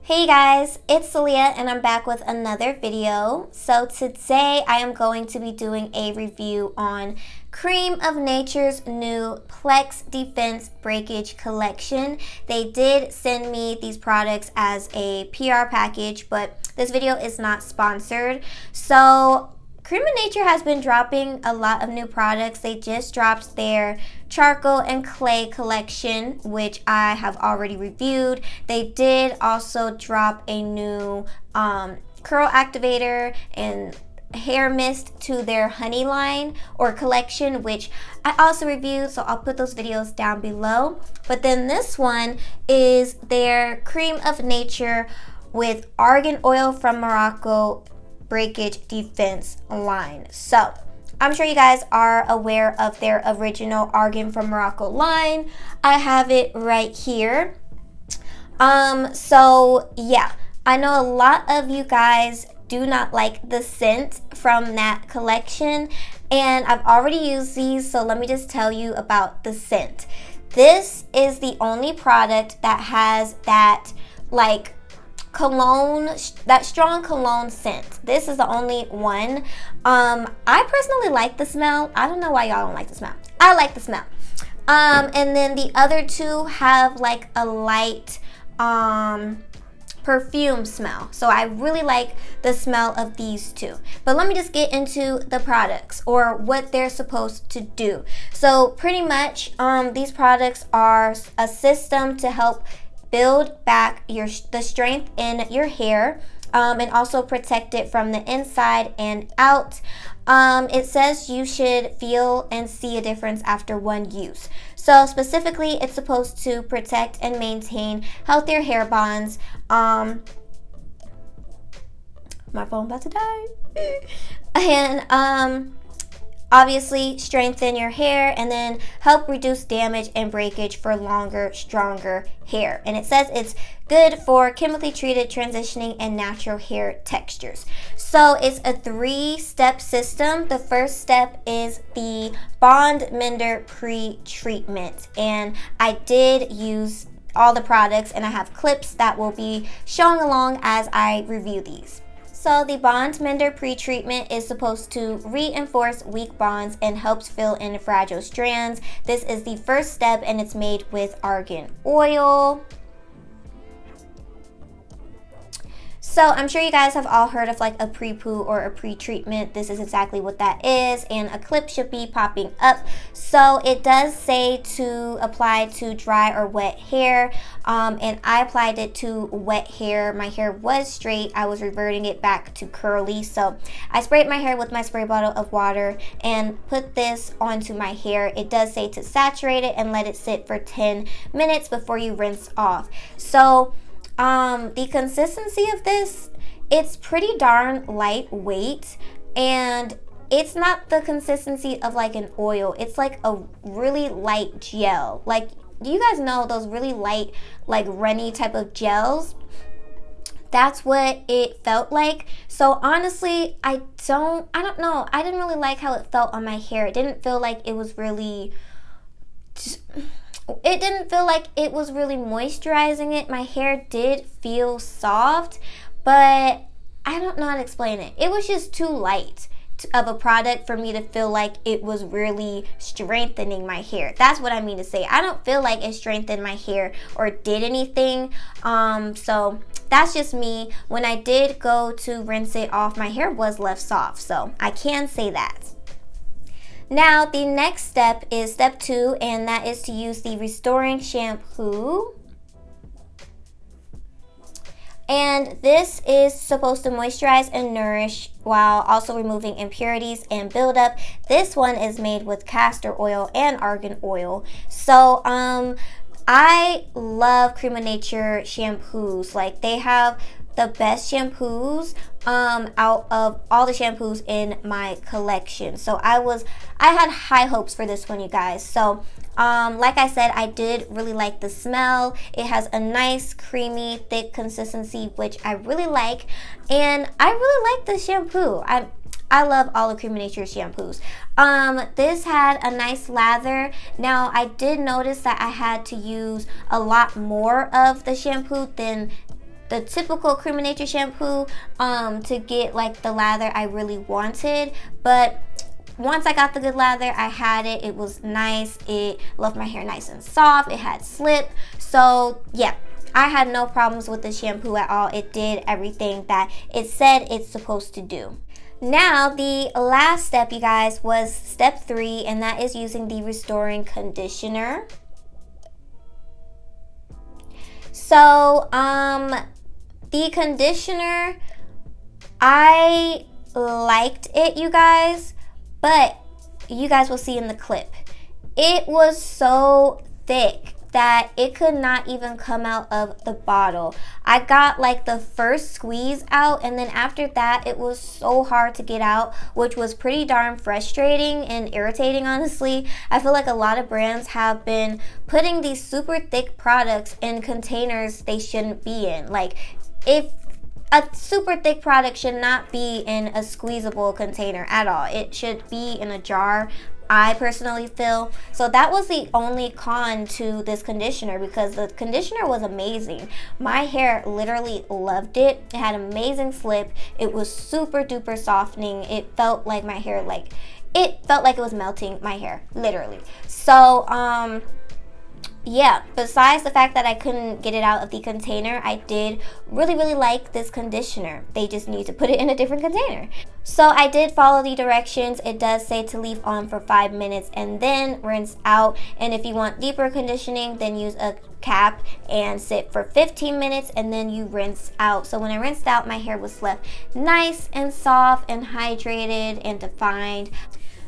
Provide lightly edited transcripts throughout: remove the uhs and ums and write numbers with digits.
Hey guys, it's Caaliyah and I'm back with another video. So today I am going to be doing a review on Creme of Nature's new Plex Defense Breakage collection. They did send me these products as a PR package, but this video is not sponsored. So Creme of Nature has been dropping a lot of new products. They just dropped their charcoal and clay collection, which I have already reviewed. They did also drop a new curl activator and hair mist to their honey line or collection, which I also reviewed, so I'll put those videos down below. But then this one is their Creme of Nature with argan oil from Morocco Breakage Defense line. So I'm sure you guys are aware of their original argan from Morocco line. I have it right here. So yeah, I know a lot of you guys do not like the scent from that collection, and I've already used these, so let me just tell you about the scent. This is the only product that has that like cologne, that strong cologne scent. This is the only one. I personally like the smell. I don't know why y'all don't like the smell. I like the smell. And then the other two have like a light perfume smell. So I really like the smell of these two. But let me just get into the products or what they're supposed to do. So pretty much these products are a system to help build back the strength in your hair and also protect it from the inside and out. It says you should feel and see a difference after one use. So specifically, it's supposed to protect and maintain healthier hair bonds. My phone about to die. And obviously strengthen your hair and then help reduce damage and breakage for longer, stronger hair. And it says it's good for chemically treated, transitioning, and natural hair textures. So it's a 3-step system. The first step is the Bond Mender Pre-Treatment. And I did use all the products and I have clips that will be showing along as I review these. So the Bond Mender Pre-Treatment is supposed to reinforce weak bonds and helps fill in fragile strands. This is the first step and it's made with argan oil. So I'm sure you guys have all heard of like a pre-poo or a pre-treatment. This is exactly what that is, and a clip should be popping up. So it does say to apply to dry or wet hair, and I applied it to wet hair. My hair was straight. I was reverting it back to curly. So I sprayed my hair with my spray bottle of water and put this onto my hair. It does say to saturate it and let it sit for 10 minutes before you rinse off. So the consistency of this, it's pretty darn lightweight, and it's not the consistency of like an oil. It's like a really light gel. Like, do you guys know those really light, like runny type of gels? That's what it felt like. So honestly, I don't know. I didn't really like how it felt on my hair. It didn't feel like it was really moisturizing it. My hair did feel soft, but I don't know how to explain it. It was just too light of a product for me to feel like it was really strengthening my hair. That's what I mean to say. I don't feel like it strengthened my hair or did anything. So that's just me. When I did go to rinse it off, my hair was left soft. So I can say that. Now, the next step is step 2, and that is to use the Restoring Shampoo. And this is supposed to moisturize and nourish while also removing impurities and buildup. This one is made with castor oil and argan oil. So, I love Creme of Nature shampoos. Like, they have the best shampoos out of all the shampoos in my collection. So I had high hopes for this one, you guys. So like I said, I did really like the smell. It has a nice creamy thick consistency, which I really like, and I really like the shampoo. I love all of Creme of Nature shampoos. This had a nice lather. Now I did notice that I had to use a lot more of the shampoo than the typical Creme of Nature shampoo to get like the lather I really wanted. But once I got the good lather, I had it. It was nice. It left my hair nice and soft. It had slip. So yeah, I had no problems with the shampoo at all. It did everything that it said it's supposed to do. Now, the last step, you guys, was step 3, and that is using the restoring conditioner. So, the conditioner, I liked it, you guys, but you guys will see in the clip, it was so thick that it could not even come out of the bottle. I got like the first squeeze out, and then after that it was so hard to get out, which was pretty darn frustrating and irritating, honestly. I feel like a lot of brands have been putting these super thick products in containers they shouldn't be in. Like, if a super thick product should not be in a squeezable container at all. It should be in a jar, I personally feel. So that was the only con to this conditioner, because the conditioner was amazing. My hair literally loved it. It had amazing slip. It was super duper softening. It felt like my hair, it felt like it was melting my hair, literally. So yeah, besides the fact that I couldn't get it out of the container, I did really like this conditioner. They just need to put it in a different container. So I did follow the directions. It does say to leave on for 5 minutes and then rinse out. And if you want deeper conditioning, then use a cap and sit for 15 minutes and then you rinse out. So when I rinsed out, my hair was left nice and soft and hydrated and defined.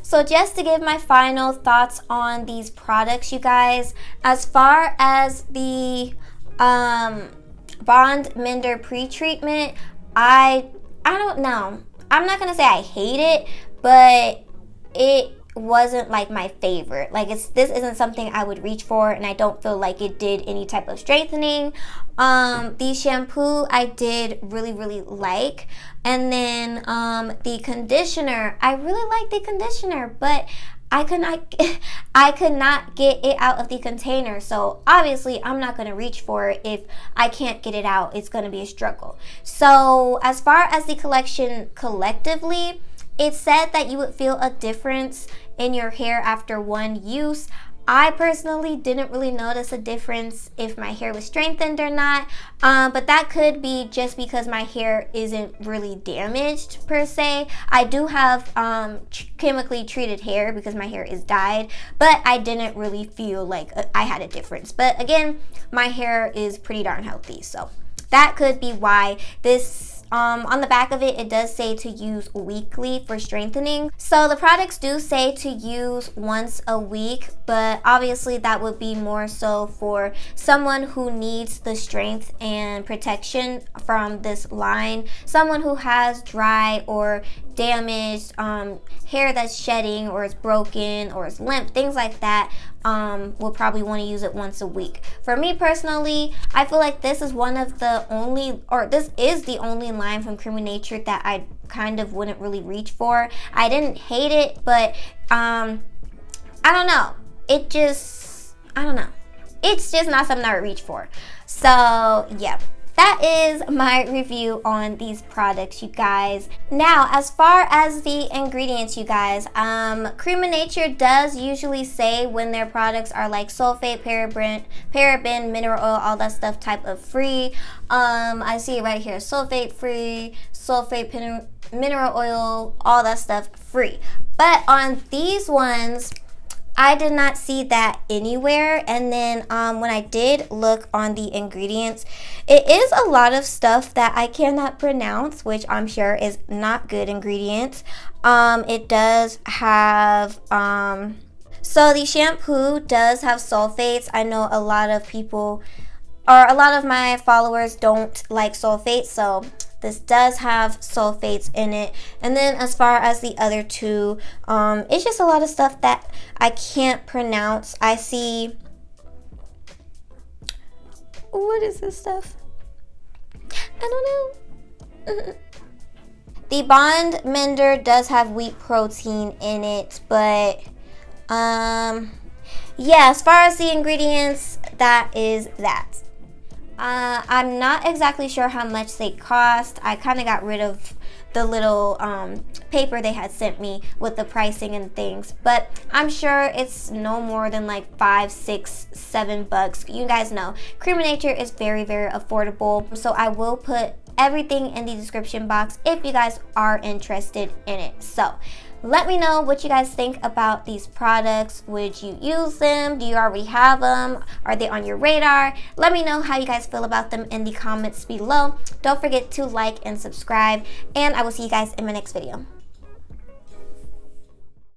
So just to give my final thoughts on these products, you guys, as far as the Bond Mender Pre-Treatment, I don't know. I'm not going to say I hate it, but it wasn't like my favorite. Like, this isn't something I would reach for, and I don't feel like it did any type of strengthening. The shampoo I did really like, and then the conditioner, I really like the conditioner, but I could not get it out of the container. So obviously I'm not going to reach for it. If I can't get it out, it's going to be a struggle. So as far as the collection collectively, it said that you would feel a difference in your hair after one use. I personally didn't really notice a difference if my hair was strengthened or not, but that could be just because my hair isn't really damaged per se. I do have chemically treated hair because my hair is dyed, but I didn't really feel like I had a difference. But again, my hair is pretty darn healthy, so that could be why. This on the back of it, it does say to use weekly for strengthening. So the products do say to use once a week, but obviously that would be more so for someone who needs the strength and protection from this line. Someone who has dry or damaged hair that's shedding or is broken or is limp, things like that, will probably want to use it once a week. For me personally, I feel like this is this is the only line from Creme of Nature that I kind of wouldn't really reach for. I didn't hate it, but I don't know. It's just not something I would reach for. So yeah. That is my review on these products, you guys. Now, as far as the ingredients, you guys, Creme of Nature does usually say when their products are like sulfate, paraben, mineral oil, all that stuff type of free. I see it right here, sulfate free, sulfate, mineral oil, all that stuff free. But on these ones, I did not see that anywhere. And then when I did look on the ingredients, it is a lot of stuff that I cannot pronounce, which I'm sure is not good ingredients. It does have, so the shampoo does have sulfates. I know a lot of people, or a lot of my followers don't like sulfates, so this does have sulfates in it. And then as far as the other two, it's just a lot of stuff that I can't pronounce. I see, what is this stuff? I don't know. The Bond Mender does have wheat protein in it, but yeah, as far as the ingredients, that is that. I'm not exactly sure how much they cost. I kind of got rid of the little paper they had sent me with the pricing and things, but I'm sure it's no more than like $5, $6, $7. You guys know Creme of Nature is very, very affordable, so I will put everything in the description box if you guys are interested in it. So let me know what you guys think about these products. Would you use them? Do you already have them? Are they on your radar? Let me know how you guys feel about them in the comments below. Don't forget to like and subscribe, and I will see you guys in my next video.